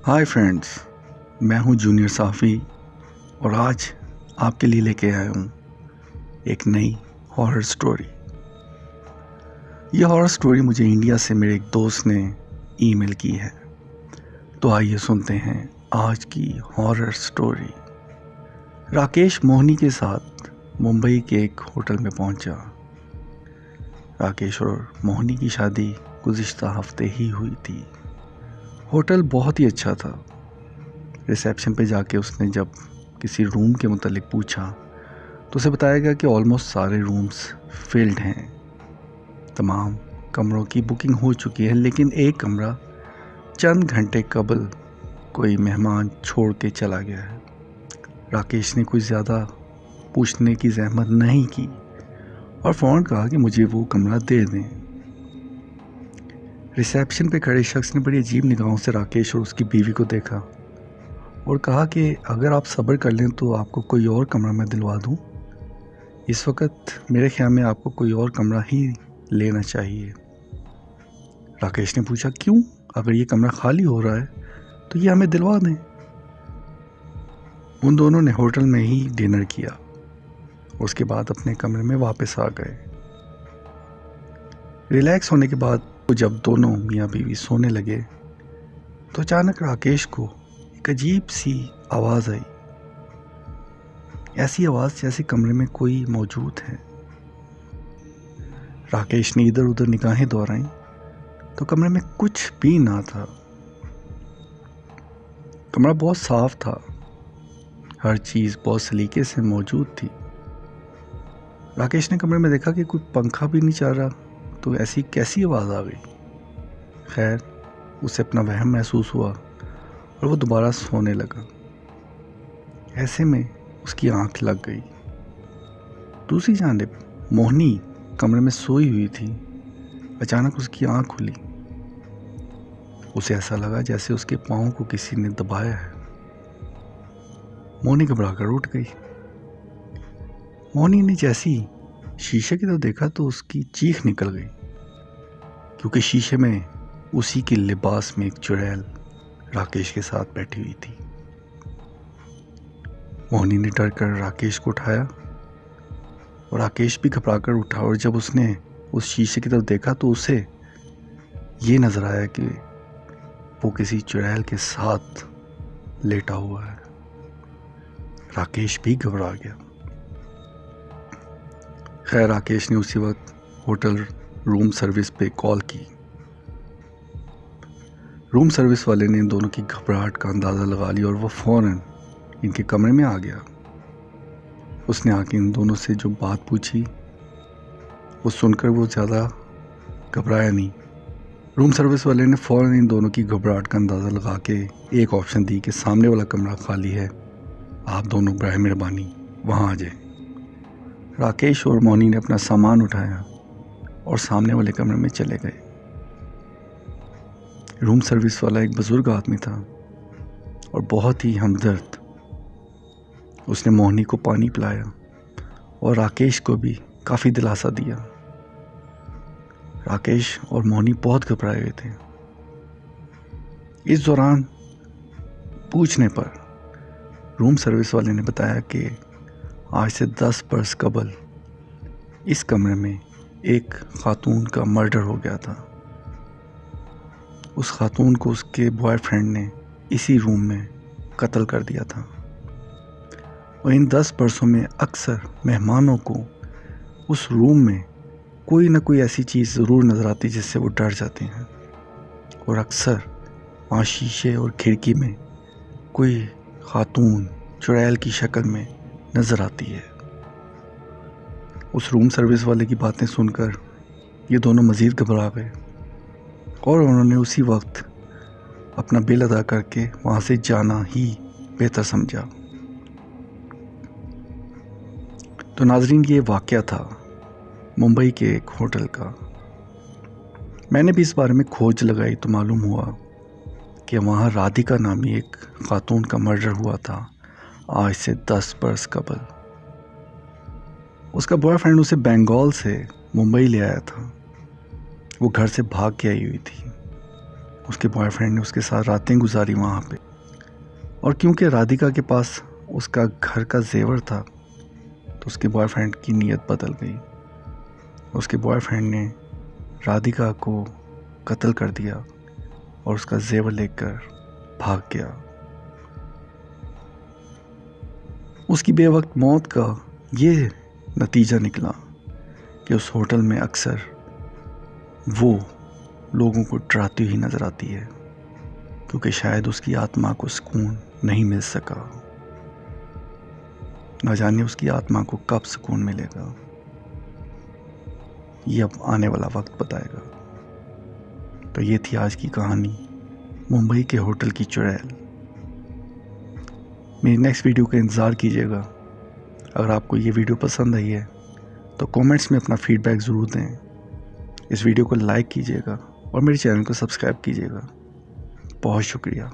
Hi friends, मैं हूं junior साफ़ी और आज आपके लिए लेके आया हूं एक नई हॉरर स्टोरी। ये हॉरर स्टोरी मुझे इंडिया से मेरे एक दोस्त ने ईमेल की है। तो आइए सुनते हैं आज की हॉरर स्टोरी। राकेश मोहनी के साथ मुंबई के एक होटल में पहुंचा। राकेश और मोहनी की शादी गुज़िश्ता हफ्ते ही हुई थी। होटल बहुत ही अच्छा था। रिसेप्शन पे जाके उसने जब किसी रूम के मुतालिक पूछा तो उसे बताया गया कि ऑलमोस्ट सारे रूम्स फिल्ड हैं। तमाम कमरों की बुकिंग हो चुकी है, लेकिन एक कमरा चंद घंटे कबल कोई मेहमान छोड़ के चला गया है। राकेश ने कुछ ज़्यादा पूछने की जहमत नहीं की और फ़ौरन कहा कि मुझे वो कमरा दे दें। रिसेप्शन पे खड़े शख्स ने बड़ी अजीब निगाहों से राकेश और उसकी बीवी को देखा और कहा कि अगर आप सब्र कर लें तो आपको कोई और कमरा मैं दिलवा दूं। इस वक्त मेरे ख्याल में आपको कोई और कमरा ही लेना चाहिए। राकेश ने पूछा, क्यों? अगर ये कमरा खाली हो रहा है तो ये हमें दिलवा दें। उन दोनों ने होटल में ही डिनर किया। उसके बाद अपने कमरे में वापस आ गए। रिलैक्स होने के बाद जब दोनों मियाँ बीवी सोने लगे तो अचानक राकेश को एक अजीब सी आवाज़ आई। ऐसी आवाज़ जैसे कमरे में कोई मौजूद है। राकेश ने इधर उधर निगाहें दौड़ाई तो कमरे में कुछ भी ना था। कमरा बहुत साफ था, हर चीज़ बहुत सलीके से मौजूद थी। राकेश ने कमरे में देखा कि कोई पंखा भी नहीं चल रहा, तो ऐसी कैसी आवाज़ आ गई। खैर, उसे अपना वहम महसूस हुआ और वो दोबारा सोने लगा। ऐसे में उसकी आंख लग गई। दूसरी जानिब मोहनी कमरे में सोई हुई थी। अचानक उसकी आंख खुली। उसे ऐसा लगा जैसे उसके पाँव को किसी ने दबाया है। मोहनी घबराकर उठ गई। मोहनी ने जैसी शीशे की तरफ देखा तो उसकी चीख निकल गई, क्योंकि शीशे में उसी के लिबास में एक चुड़ैल राकेश के साथ बैठी हुई थी। मोहनी ने डर कर राकेश को उठाया और राकेश भी घबराकर उठा, और जब उसने उस शीशे की तरफ देखा तो उसे ये नजर आया कि वो किसी चुड़ैल के साथ लेटा हुआ है। राकेश भी घबरा गया। खैर, राकेश ने उसी वक्त होटल रूम सर्विस पे कॉल की। रूम सर्विस वाले ने इन दोनों की घबराहट का अंदाज़ा लगा लिया और वो फ़ौरन इनके कमरे में आ गया। उसने आके इन दोनों से जो बात पूछी वो सुनकर वो ज़्यादा घबराया नहीं। रूम सर्विस वाले ने फ़ौरन इन दोनों की घबराहट का अंदाज़ा लगा के एक ऑप्शन दी कि सामने वाला कमरा खाली है, आप दोनों बराए मेहरबानी वहाँ आ जाएं। राकेश और मोहनी ने अपना सामान उठाया और सामने वाले कमरे में चले गए। रूम सर्विस वाला एक बुजुर्ग आदमी था और बहुत ही हमदर्द। उसने मोहनी को पानी पिलाया और राकेश को भी काफ़ी दिलासा दिया। राकेश और मोहनी बहुत घबराए हुए थे। इस दौरान पूछने पर रूम सर्विस वाले ने बताया कि आज से 10 बरस कबल इस कमरे में एक खातून का मर्डर हो गया था। उस खातून को उसके बॉयफ्रेंड ने इसी रूम में कत्ल कर दिया था। और इन 10 बरसों में अक्सर मेहमानों को उस रूम में कोई ना कोई ऐसी चीज़ ज़रूर नज़र आती जिससे वो डर जाते हैं, और अक्सर वहाँ शीशे और खिड़की में कोई खातून चुड़ैल की शक्ल में नज़र आती है। उस रूम सर्विस वाले की बातें सुनकर ये दोनों मज़ीद घबरा गए और उन्होंने उसी वक्त अपना बिल अदा करके वहाँ से जाना ही बेहतर समझा। तो नाजरीन, ये वाक़या था मुंबई के एक होटल का। मैंने भी इस बारे में खोज लगाई तो मालूम हुआ कि वहाँ राधिका नामी एक खातून का मर्डर हुआ था आज से 10 बरस कबल। उसका बॉयफ्रेंड उसे बंगाल से मुंबई ले आया था। वो घर से भाग के आई हुई थी। उसके बॉयफ्रेंड ने उसके साथ रातें गुजारी वहाँ पे। और क्योंकि राधिका के पास उसका घर का जेवर था तो उसके बॉयफ्रेंड की नीयत बदल गई। उसके बॉयफ्रेंड ने राधिका को कत्ल कर दिया और उसका जेवर लेकर भाग गया। उसकी बेवक्त मौत का ये नतीजा निकला कि उस होटल में अक्सर वो लोगों को डराती हुई नज़र आती है, क्योंकि शायद उसकी आत्मा को सुकून नहीं मिल सका। न जाने उसकी आत्मा को कब सुकून मिलेगा, ये अब आने वाला वक्त बताएगा। तो ये थी आज की कहानी, मुंबई के होटल की चुड़ैल। मेरी नेक्स्ट वीडियो का इंतज़ार कीजिएगा। अगर आपको ये वीडियो पसंद आई है तो कमेंट्स में अपना फीडबैक ज़रूर दें। इस वीडियो को लाइक कीजिएगा और मेरे चैनल को सब्सक्राइब कीजिएगा। बहुत शुक्रिया।